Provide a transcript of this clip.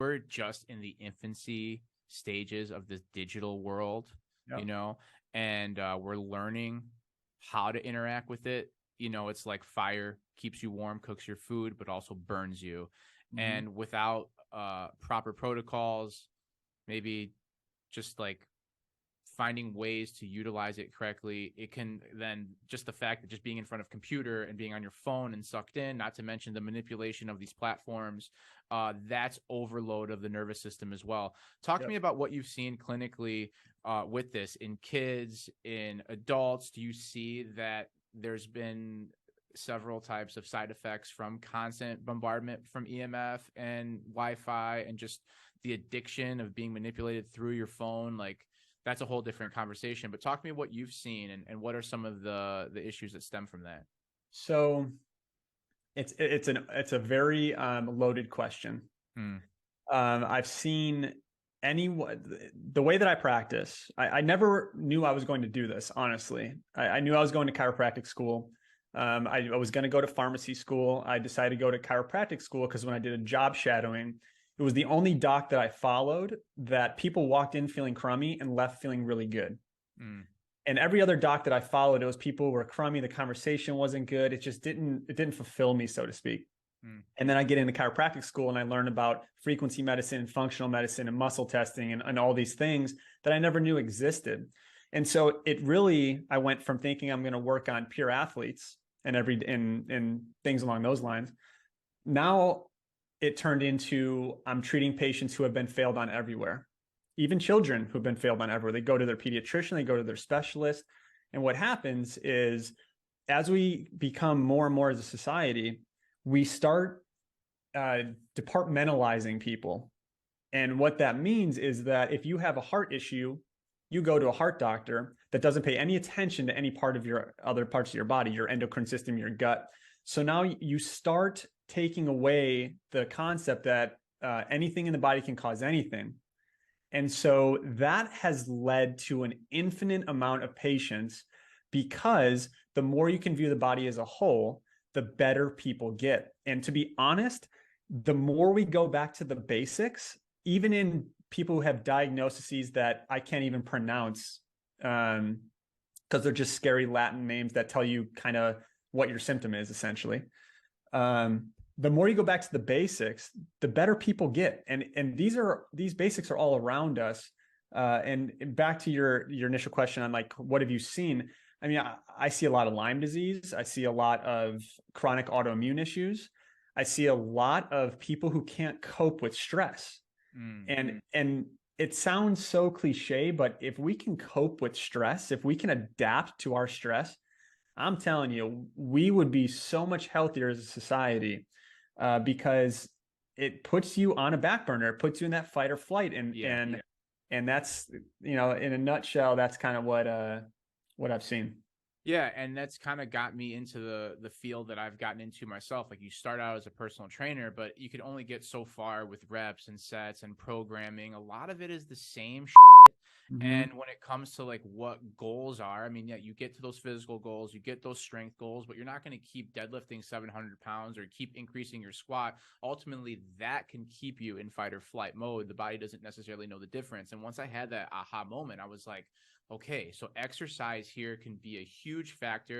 we're just in the infancy stages of this digital world, Yep. and we're learning how to interact with it. It's like fire keeps you warm, cooks your food, but also burns you. And without proper protocols, maybe just like finding ways to utilize it correctly, it can then just the fact that just being in front of a computer and being on your phone and sucked in, not to mention the manipulation of these platforms, that's overload of the nervous system as well. Talk to me about what you've seen clinically with this in kids, in adults. Do you see that there's been several types of side effects from constant bombardment from EMF and Wi-Fi and just the addiction of being manipulated through your phone? Like, that's a whole different conversation, but talk to me what you've seen and what are some of the issues that stem from that? So it's a very loaded question. I've seen the way that I practice, I never knew I was going to do this. Honestly, I knew I was going to chiropractic school. I was going to go to pharmacy school. I decided to go to chiropractic school because when I did a job shadowing, it was the only doc that I followed that people walked in feeling crummy and left feeling really good. And every other doc that I followed, it was people who were crummy. The conversation wasn't good. It didn't fulfill me, so to speak. And then I get into chiropractic school and I learn about frequency medicine, functional medicine, and muscle testing and all these things that I never knew existed. And so I went from thinking I'm going to work on pure athletes and things along those lines. Now it turned into I'm treating patients who have been failed on everywhere, even children who've been failed on everywhere. They go to their pediatrician, they go to their specialist. And what happens is as we become more and more as a society, we start departmentalizing people. And what that means is that if you have a heart issue, you go to a heart doctor that doesn't pay any attention to any part of your other parts of your body, your endocrine system, your gut. So now you start taking away the concept that anything in the body can cause anything. And so that has led to an infinite amount of patients because the more you can view the body as a whole, the better people get. And to be honest, the more we go back to the basics, even in people who have diagnoses that I can't even pronounce because they're just scary Latin names that tell you kind of what your symptom is, essentially. The more you go back to the basics, the better people get. And these basics are all around us. And back to your initial question on like, what have you seen? I mean, I see a lot of Lyme disease. I see a lot of chronic autoimmune issues. I see a lot of people who can't cope with stress. And it sounds so cliche, but if we can cope with stress, if we can adapt to our stress, I'm telling you, we would be so much healthier as a society because it puts you on a back burner. It puts you in that fight or flight. And that's, in a nutshell, that's kind of what I've seen. Yeah, and that's kind of got me into the field that I've gotten into myself. Like, you start out as a personal trainer, but you can only get so far with reps and sets and programming. A lot of it is the same shit. And when it comes to like what goals are, I mean, yeah, you get to those physical goals, you get those strength goals, but you're not going to keep deadlifting 700 pounds or keep increasing your squat. Ultimately, that can keep you in fight or flight mode. The body doesn't necessarily know the difference. And once I had that aha moment, I was like, okay, so exercise here can be a huge factor.